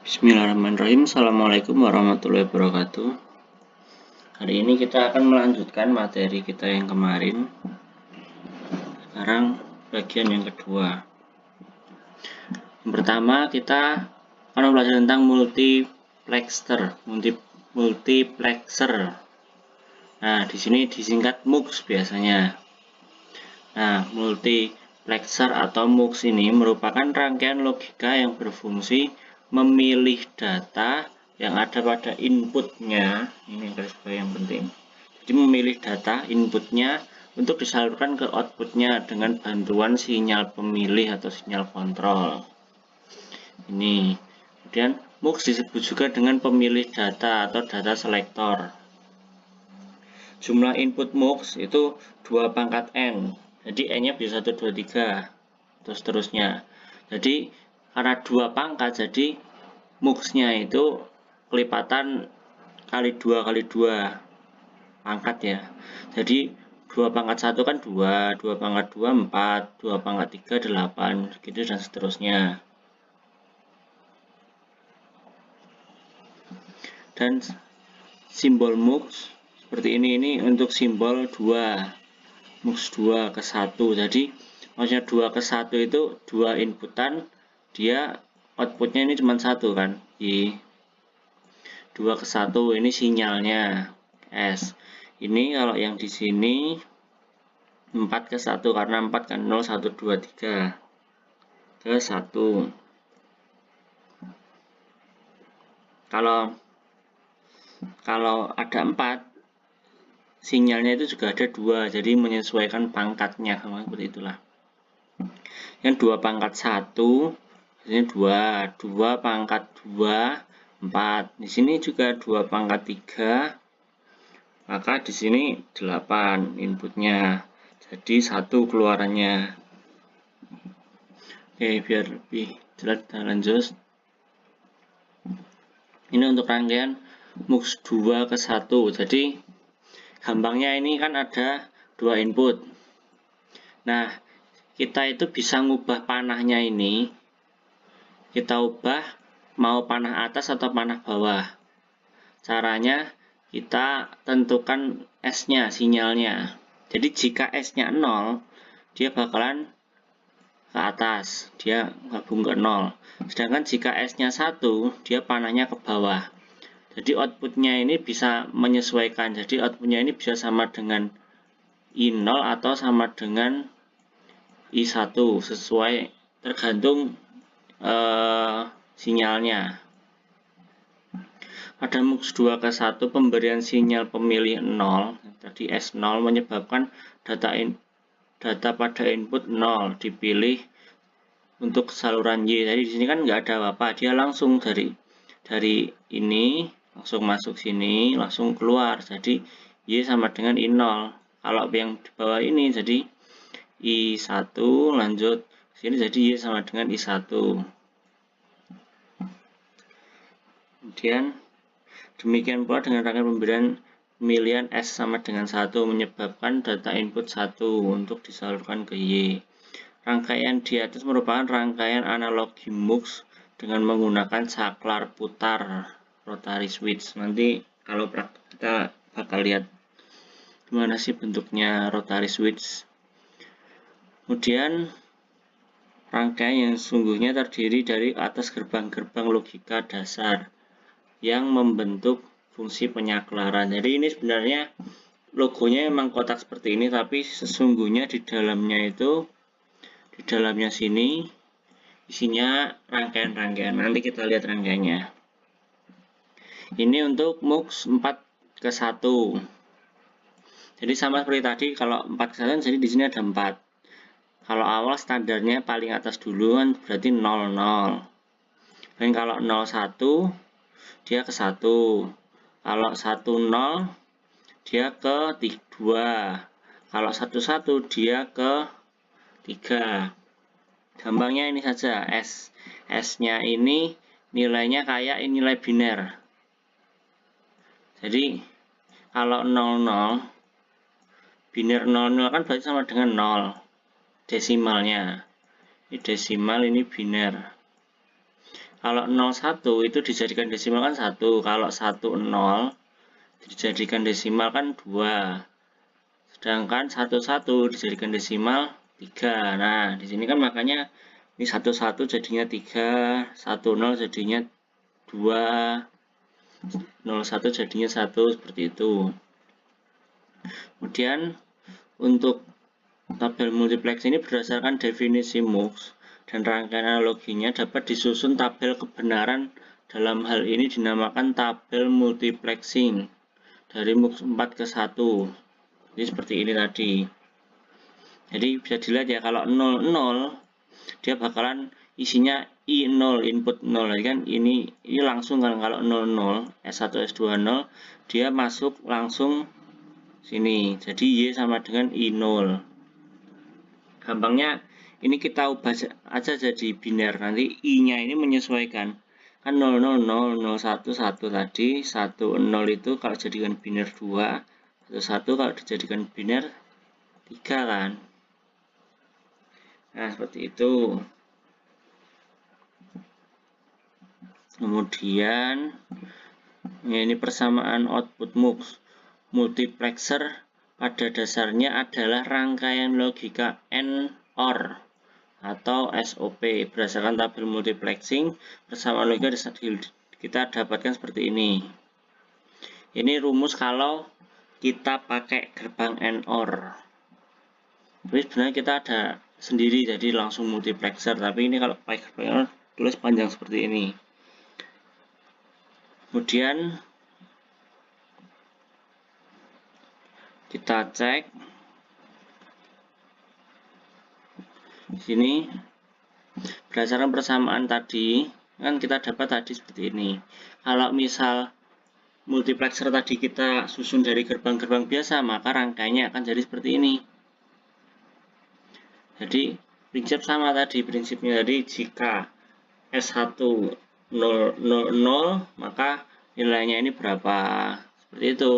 Bismillahirrahmanirrahim. Assalamualaikum warahmatullahi wabarakatuh. Hari ini kita akan melanjutkan materi kita yang kemarin. Sekarang bagian yang kedua. Yang pertama kita akan belajar tentang multiplexer. Nah, di sini disingkat MUX biasanya. Nah, multiplexer atau MUX ini merupakan rangkaian logika yang berfungsi memilih data yang ada pada inputnya. Ini garis bawah yang penting. Jadi memilih data inputnya untuk disalurkan ke outputnya dengan bantuan sinyal pemilih atau sinyal kontrol. Ini. Kemudian MUX disebut juga dengan pemilih data atau data selektor. Jumlah input MUX itu 2 pangkat N. Jadi N-nya bisa 1, 2, 3. Terus seterusnya. Jadi karena 2 pangkat, jadi MUX-nya itu kelipatan kali 2 kali 2 pangkat ya. Jadi 2 pangkat 1 kan 2, 2 pangkat 2 4, 2 pangkat 3 8, gitu dan seterusnya. Dan simbol MUX seperti ini untuk simbol 2. MUX 2 ke 1. Jadi maksudnya 2 ke 1 itu 2 inputan, dia outputnya ini cuma 1 kan. I 2 ke 1 ini sinyalnya S. Ini kalau yang di sini 4 ke 1 karena 4 kan 0 1 2 3 ke 1. Kalau ada 4, sinyalnya itu juga ada 2, jadi menyesuaikan pangkatnya seperti itulah. Yang 2 pangkat 1, ini 2 pangkat 2 4. Di sini juga 2 pangkat 3, maka di sini 8 inputnya. Jadi 1 keluarannya. Oke, biar lebih jelas kita lanjut. Ini untuk rangkaian MUX 2 ke 1. Jadi gampangnya ini kan ada 2 input. Nah, kita itu bisa ngubah panahnya ini. Kita ubah mau panah atas atau panah bawah. Caranya kita tentukan S-nya, sinyalnya. Jadi jika S-nya 0, dia bakalan ke atas, dia gabung ke 0. Sedangkan jika S-nya 1, dia panahnya ke bawah. Jadi outputnya ini bisa menyesuaikan. Jadi outputnya ini bisa sama dengan I0 atau sama dengan I1, sesuai tergantung sinyalnya. Pada MUX 2 ke 1 pemberian sinyal pemilih 0, tadi S0 menyebabkan data pada input 0 dipilih untuk saluran Y. Jadi di sini kan nggak ada apa-apa, dia langsung dari ini langsung masuk sini, langsung keluar. Jadi Y sama dengan I0. Kalau yang di bawah ini jadi I1 lanjut sini, jadi Y sama dengan I1. Kemudian demikian pula dengan rangkaian pemberian pemilihan S sama dengan 1 menyebabkan data input 1 untuk disalurkan ke Y. Rangkaian di atas merupakan rangkaian analogi MUX dengan menggunakan saklar putar rotary switch. Nanti kalau praktik kita bakal lihat gimana sih bentuknya rotary switch. Kemudian rangkaian yang sesungguhnya terdiri dari atas gerbang-gerbang logika dasar yang membentuk fungsi penyaklaran. Jadi ini sebenarnya logonya memang kotak seperti ini, tapi sesungguhnya di dalamnya sini isinya rangkaian-rangkaian. Nanti kita lihat rangkaiannya. Ini untuk MUX 4 ke 1. Jadi sama seperti tadi, kalau 4 ke 1 jadi di sini ada 4. Kalau awal standarnya paling atas dulu kan berarti 00. Dan kalau 01 dia ke 1. Kalau 10 dia ke 2. Kalau 11 dia ke 3. Gampangnya ini saja, S-nya ini nilainya kayak nilai biner. Jadi kalau 00, biner 00 kan berarti sama dengan 0 desimalnya. Ini desimal, ini biner. Kalau 01 itu dijadikan desimal kan 1. Kalau 10 dijadikan desimal kan 2. Sedangkan 11 dijadikan desimal 3. Nah, di sini kan makanya ini 11 jadinya 3, 10 jadinya 2, 01 jadinya 1, seperti itu. Kemudian untuk tabel multiplex ini berdasarkan definisi MUX dan rangkaian analoginya dapat disusun tabel kebenaran. Dalam hal ini dinamakan tabel multiplexing dari MUX 4 ke 1. Jadi seperti ini tadi. Jadi bisa dilihat ya, kalau 00 dia bakalan isinya I0, input 0. Jadi kan ini langsung kan, kalau 00 S1 S2 0 dia masuk langsung sini. Jadi Y sama dengan I0. Gampangnya ini kita ubah aja jadi biner. Nanti I-nya ini menyesuaikan. Kan 0, 0, 0, 0, 1, 1 tadi. 1, 0 itu kalau dijadikan biner 2. 1, 1 kalau dijadikan biner 3 kan. Nah, seperti itu. Kemudian, ya ini persamaan output MUX. Multiplexer pada dasarnya adalah rangkaian logika AND OR atau SOP. Berdasarkan tabel multiplexing, persamaan logika kita dapatkan seperti ini. Ini rumus kalau kita pakai gerbang AND OR. Tapi sebenarnya kita ada sendiri, jadi langsung multiplexer. Tapi ini kalau pakai gerbang AND OR, tulis panjang seperti ini. Kemudian kita cek di sini berdasarkan persamaan tadi kan kita dapat tadi seperti ini. Kalau misal multiplexer tadi kita susun dari gerbang-gerbang biasa, maka rangkaiannya akan jadi seperti ini. Jadi prinsip sama tadi, prinsipnya tadi jika S1 0, 0, 0 maka nilainya ini berapa, seperti itu.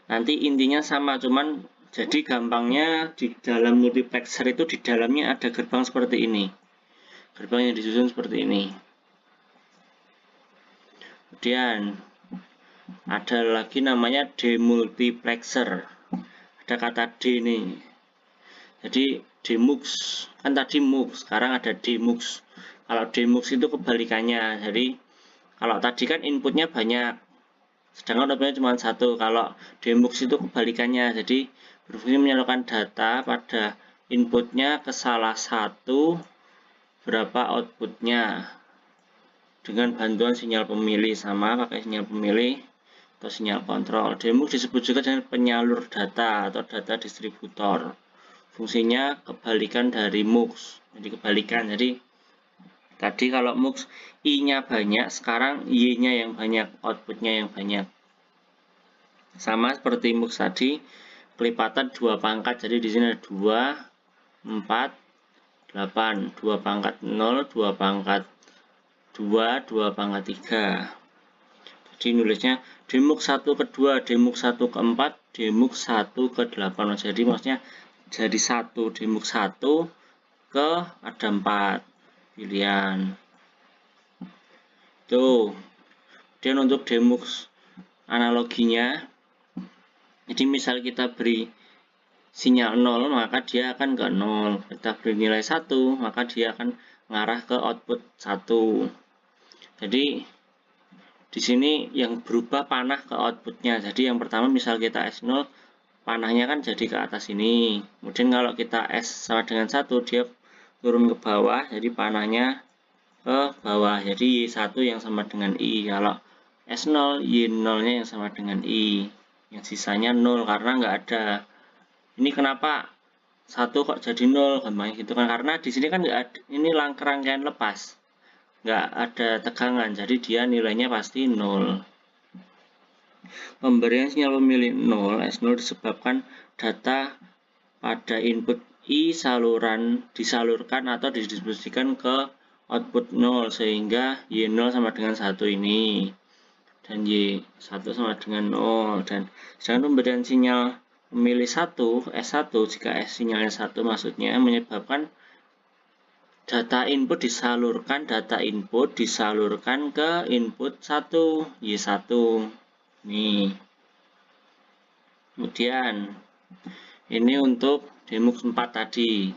Nanti intinya sama, cuman jadi gampangnya di dalam multiplexer itu di dalamnya ada gerbang seperti ini. Gerbang yang disusun seperti ini. Kemudian ada lagi namanya demultiplexer. Ada kata D nih. Jadi demux kan tadi mux, sekarang ada demux. Kalau demux itu kebalikannya. Jadi kalau tadi kan inputnya banyak, sedangkan outputnya cuma 1. Kalau demux itu kebalikannya. Jadi berfungsi menyalurkan data pada inputnya ke salah satu, berapa outputnya dengan bantuan sinyal pemilih. Sama pakai sinyal pemilih atau sinyal kontrol. Demux disebut juga dengan penyalur data atau data distributor. Fungsinya kebalikan dari MUX. Jadi kebalikan. Jadi tadi kalau MUX I-nya banyak, sekarang Y-nya yang banyak, outputnya yang banyak. Sama seperti MUX tadi, kelipatan 2 pangkat. Jadi di sini ada 2, 4, 8. 2 pangkat 0, 2 pangkat 2, 2 pangkat 3. Jadi nulisnya demux 1 ke 2, demux 1 ke 4, demux 1 ke 8. Jadi maksudnya jadi 1 demux 1 ke ada 4 pilihan. Tuh. Kemudian untuk demux analoginya, jadi misal kita beri sinyal 0, maka dia akan ke 0. Kita beri nilai 1, maka dia akan mengarah ke output 1. Jadi di sini yang berubah panah ke outputnya. Jadi yang pertama misal kita S0, panahnya kan jadi ke atas ini. Kemudian kalau kita S sama dengan 1, dia turun ke bawah, jadi panahnya ke bawah. Jadi Y1 yang sama dengan I. Kalau S0, Y0-nya yang sama dengan I. Yang sisanya 0 karena nggak ada. Ini kenapa 1 kok jadi 0? Gampangnya gitu kan. Karena di sini kan nggak ada, ini rangkaian lepas. Nggak ada tegangan, jadi dia nilainya pasti 0. Pemberian sinyal pemilih 0, S0 disebabkan data pada input I disalurkan atau didistribusikan ke output 0, sehingga Y0 sama dengan 1 ini. Dan Y1 sama dengan 0. Dan sedangkan pemberian sinyal pemilih 1, S1, jika S sinyalnya 1 maksudnya menyebabkan data input disalurkan ke input 1 Y1 nih. Kemudian ini untuk demux 4 tadi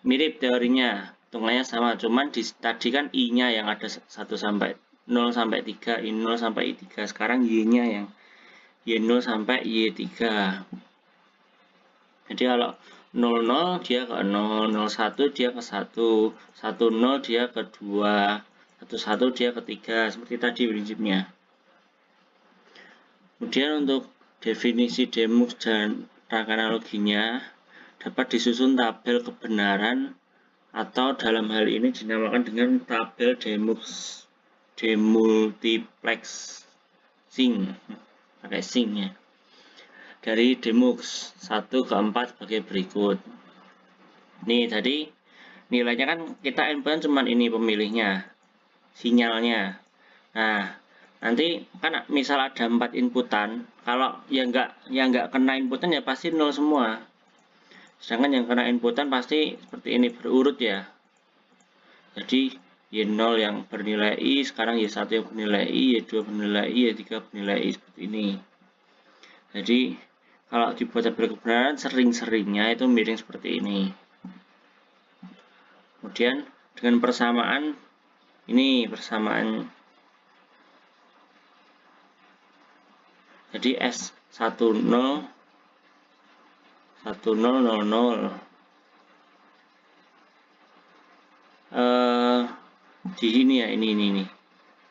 mirip teorinya, hitungannya sama, cuman tadi kan I-nya yang ada 1 sampai 0 sampai 3, I0 sampai I3. Sekarang Y-nya yang Y0 sampai Y3. Jadi kalau 00 dia ke 0, 01 dia ke 1, 10 dia ke 2, 11 dia ke 3, seperti tadi prinsipnya. Kemudian untuk definisi demux dan rangkaian analoginya dapat disusun tabel kebenaran atau dalam hal ini dinamakan dengan tabel demultiplexing, pakai sing ya. Dari demux 1 ke 4 sebagai berikut. Nih tadi nilainya kan kita input cuma ini pemilihnya, sinyalnya. Nah, nanti kan misal ada 4 inputan, kalau yang nggak kena inputan ya pasti 0 semua. Sedangkan yang kena inputan pasti seperti ini berurut ya. Jadi Y0 yang bernilai I, sekarang Y1 yang bernilai I, Y2 bernilai I, Y3 bernilai I, seperti ini. Jadi kalau dibuat tabel kebenaran sering-seringnya itu miring seperti ini. Kemudian dengan persamaan ini persamaan. Jadi S10 1000 di sini ya, ini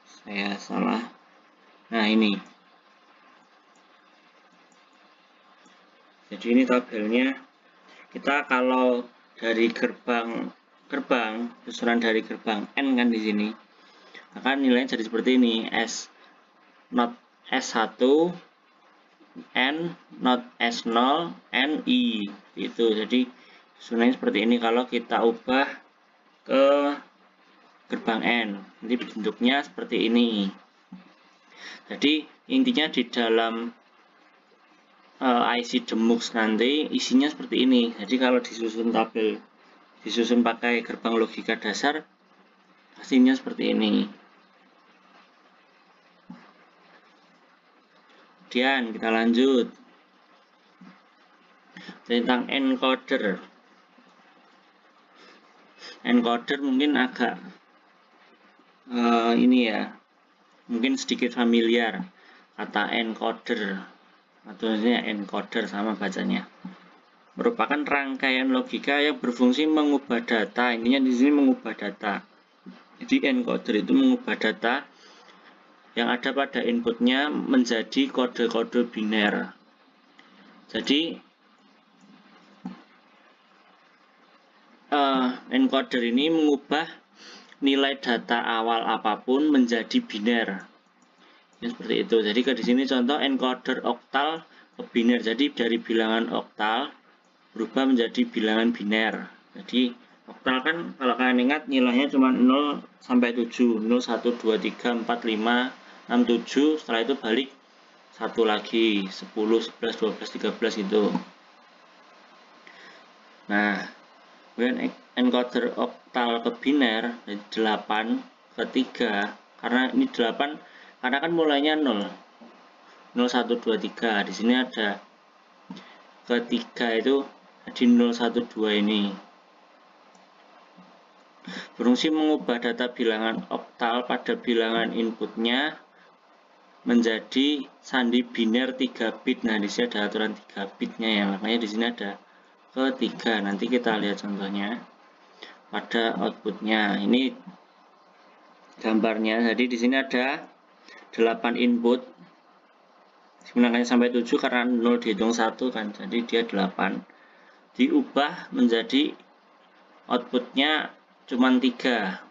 saya salah. Nah ini, jadi ini tabelnya. Kita kalau dari gerbang susunan dari gerbang N kan di sini, maka nilainya jadi seperti ini. S0 S1 N not S0 N I itu. Jadi susunannya seperti ini kalau kita ubah ke gerbang N, nanti bentuknya seperti ini. Jadi intinya di dalam IC demux nanti isinya seperti ini. Jadi kalau disusun tabel, disusun pakai gerbang logika dasar, hasilnya seperti ini. Kemudian kita lanjut tentang encoder. Encoder mungkin agak ini ya, mungkin sedikit familiar kata encoder atau encoder sama bacanya. Merupakan rangkaian logika yang berfungsi mengubah data. Intinya di sini mengubah data. Jadi encoder itu mengubah data yang ada pada inputnya menjadi kode-kode biner. Jadi encoder ini mengubah nilai data awal apapun menjadi biner. Ya, seperti itu. Jadi di sini contoh encoder oktal ke biner. Jadi dari bilangan oktal berubah menjadi bilangan biner. Jadi oktal kan kalau kalian ingat nilainya cuma 0 sampai 7, 0 1 2 3 4 5 6 7, setelah itu balik satu lagi 10 11 12 13 gitu. Nah, kemudian encoder oktal ke biner dari 8 ke 3, karena ini 8 karena kan mulainya 0 0 1 2 3. Di sini ada ketiga itu di 0 1 2 ini. Berfungsi mengubah data bilangan oktal pada bilangan inputnya menjadi sandi biner 3 bit. Nah, di sini ada aturan 3 bitnya ya, makanya di sini ada ketiga. Nanti kita lihat contohnya pada outputnya. Ini gambarnya. Jadi di sini ada 8 input. Sebenarnya sampai 7 karena 0 dihitung 1 kan. Jadi dia 8. Diubah menjadi outputnya cuma 3.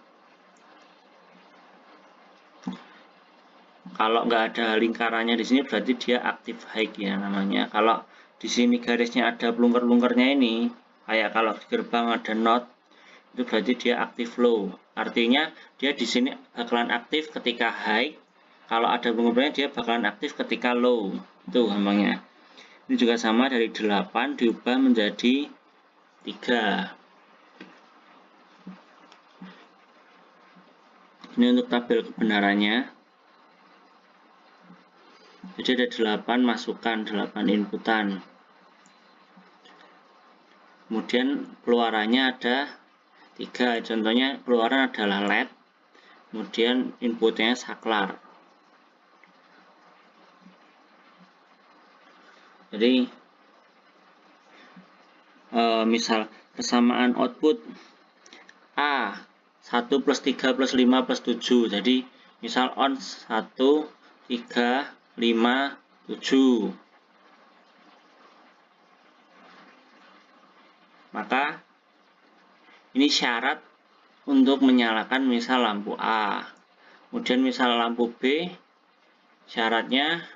Kalau nggak ada lingkarannya di sini berarti dia aktif high ya namanya. Kalau di sini garisnya ada pelungker-pelungkernya ini, kayak kalau di gerbang ada not, itu berarti dia aktif low. Artinya dia di sini bakalan aktif ketika high. Kalau ada pelungkernya dia bakalan aktif ketika low. Itu gampangnya. Ini juga sama, dari 8 diubah menjadi 3. Ini untuk tabel kebenarannya. Jadi ada 8 masukan, 8 inputan. Kemudian keluarannya ada 3. Contohnya keluaran adalah LED. Kemudian inputnya saklar. Jadi misal kesamaan output A 1 plus 3 plus 5 plus 7. Jadi misal on 1, 3, 5, 7. Maka ini syarat untuk menyalakan misal lampu A. Kemudian misal lampu B syaratnya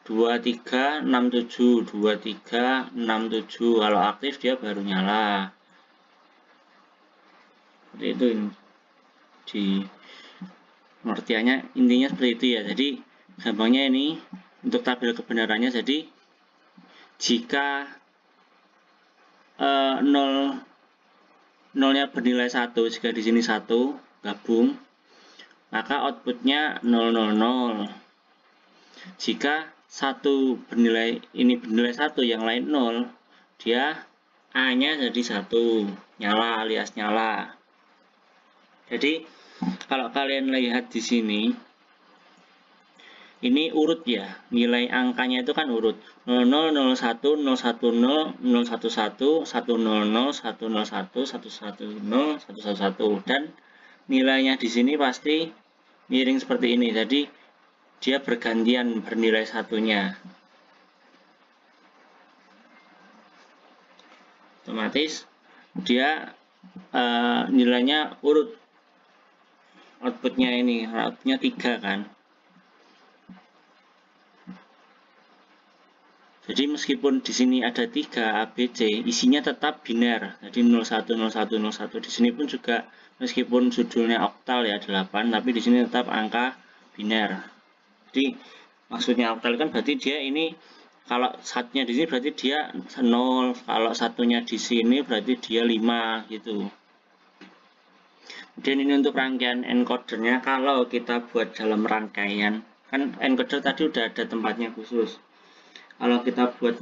2, 3, 6, 7. 2, 3, 6, 7. Kalau aktif dia baru nyala. Seperti itu di pengertiannya, intinya seperti itu ya. Jadi gampangnya ini untuk tabel kebenarannya, jadi jika 0-nya bernilai 1, jika di sini 1 gabung, maka outputnya 000. Jika 1 bernilai 1, yang lain 0, dia A-nya jadi 1, nyala alias nyala. Jadi kalau kalian lihat di sini, ini urut ya, nilai angkanya itu kan urut 00, 01, 010, 011, 100, 101, 101, 110, 111, dan nilainya di sini pasti miring seperti ini. Jadi dia bergantian bernilai satunya. Otomatis dia nilainya urut. Outputnya ini, outputnya 3 kan. Jadi meskipun di sini ada 3 ABC, isinya tetap biner. Jadi 01, 01, 01. Di sini pun juga meskipun judulnya oktal ya 8, tapi di sini tetap angka biner. Jadi maksudnya oktal kan berarti dia ini, kalau satunya di sini berarti dia 0, kalau satunya di sini berarti dia 5 gitu. Kemudian ini untuk rangkaian encodernya, kalau kita buat dalam rangkaian, kan encoder tadi udah ada tempatnya khusus. Kalau kita buat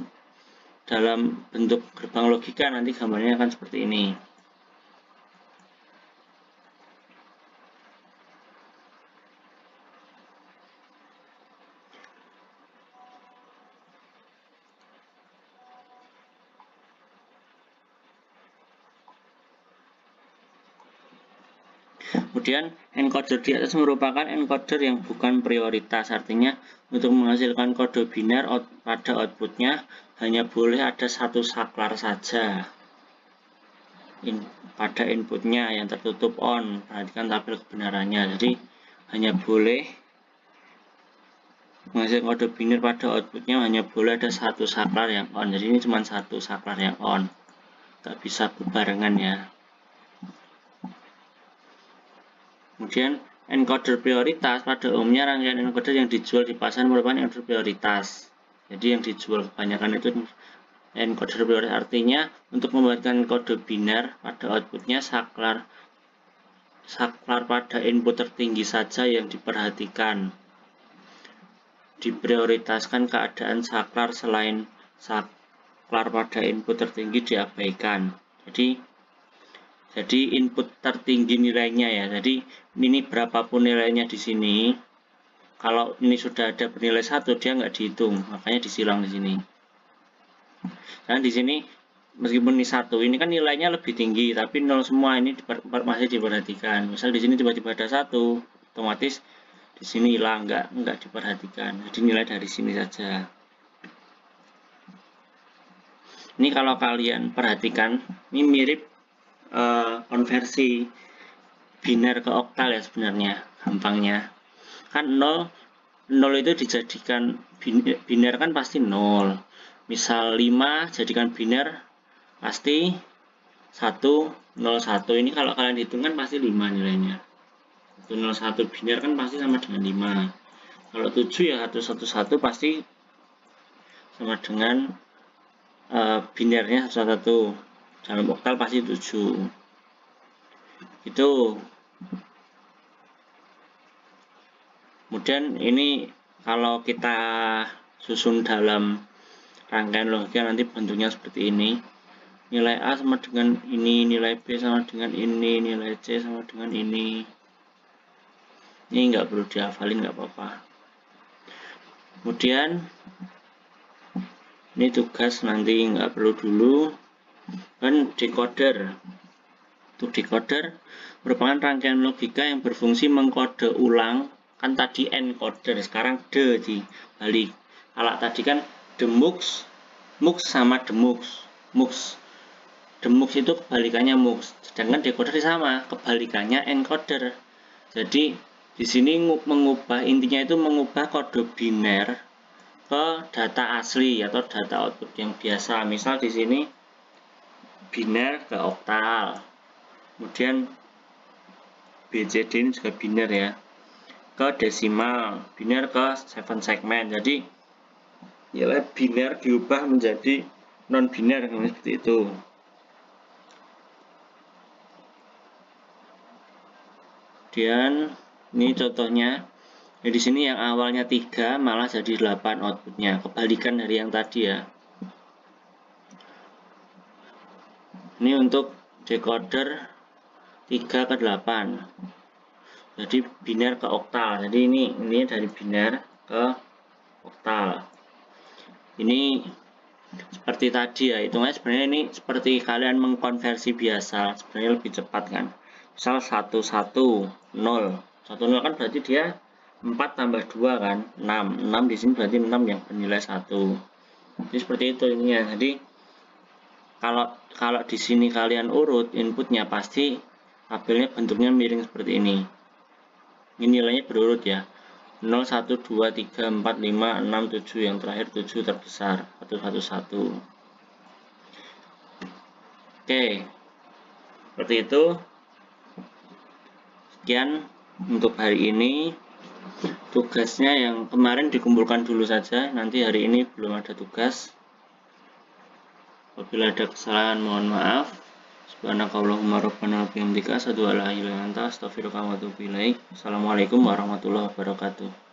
dalam bentuk gerbang logika, nanti gambarnya akan seperti ini. Kemudian encoder di atas merupakan encoder yang bukan prioritas, artinya untuk menghasilkan kode biner pada outputnya hanya boleh ada satu saklar saja pada inputnya yang tertutup on. Perhatikan tabel kebenarannya. Jadi hanya boleh menghasilkan kode biner pada outputnya hanya boleh ada satu saklar yang on. Jadi ini cuma satu saklar yang on, nggak bisa berbarengan ya. Kemudian encoder prioritas, pada umumnya rangkaian encoder yang dijual di pasar merupakan encoder prioritas. Jadi yang dijual kebanyakan itu encoder prioritas, artinya untuk membuatkan kode biner pada outputnya saklar pada input tertinggi saja yang diperhatikan. Diprioritaskan keadaan saklar selain saklar pada input tertinggi diabaikan. Jadi input tertinggi nilainya ya. Jadi ini berapapun nilainya di sini, kalau ini sudah ada bernilai 1, dia nggak dihitung, makanya disilang di sini. Dan di sini meskipun ini 1, ini kan nilainya lebih tinggi, tapi 0 semua, ini masih diperhatikan. Misal di sini tiba-tiba ada 1, otomatis di sini hilang, nggak diperhatikan. Jadi nilai dari sini saja. Ini kalau kalian perhatikan, ini mirip konversi biner ke oktal ya sebenarnya, gampangnya. Kan 0 itu dijadikan biner kan pasti 0. Misal 5 jadikan biner pasti 1, 0, 1. Ini kalau kalian hitung kan pasti 5 nilainya. 1, 0, 1 biner kan pasti sama dengan 5. Kalau 7 ya 1, 1, 1 pasti sama dengan binernya 1, 1. Dalam oktal pasti 7. Itu Kemudian ini kalau kita susun dalam rangkaian logika nanti bentuknya seperti ini. Nilai A sama dengan ini, nilai B sama dengan ini, nilai C sama dengan ini. Ini nggak perlu dihafalin, nggak apa-apa. Kemudian ini tugas nanti nggak perlu dulu. Dan decoder. Untuk decoder merupakan rangkaian logika yang berfungsi mengkode ulang. Kan tadi encoder, sekarang dibalik. Kalau tadi kan demux, mux sama demux, mux. Demux itu kebalikannya mux, sedangkan decoder sama, kebalikannya encoder. Jadi di sini mengubah, intinya itu mengubah kode biner ke data asli atau data output yang biasa. Misal di sini biner ke oktal, kemudian BCD ini juga biner ya, ke desimal, biner ke 7 segmen. Jadi nilai biner diubah menjadi non biner seperti itu. Kemudian ini contohnya. Di sini yang awalnya 3 malah jadi 8 outputnya, kebalikan dari yang tadi ya. Ini untuk decoder 3 ke 8. Jadi biner ke oktal. Jadi ini dari biner ke oktal. Ini seperti tadi ya, hitungnya sebenarnya ini seperti kalian mengkonversi biasa, sebenarnya lebih cepat kan. Misal 1 1 0. 1 0 kan berarti dia 4 tambah 2 kan 6. 6 di sini berarti 6 yang bernilai 1. Jadi seperti itu ininya. Jadi kalau di sini kalian urut inputnya pasti tabelnya bentuknya miring seperti ini. Ini nilainya berurut ya. 0 1 2 3 4 5 6 7, yang terakhir 7 terbesar 1 1 1. Oke. Seperti itu. Sekian untuk hari ini. Tugasnya yang kemarin dikumpulkan dulu saja, nanti hari ini belum ada tugas. Apabila ada kesalahan mohon maaf. Subhanakallahumma rabbana wa bihamdika asyhadu an la ilaha illa anta astaghfiruka wa atubu ilaik. Assalamualaikum warahmatullahi wabarakatuh.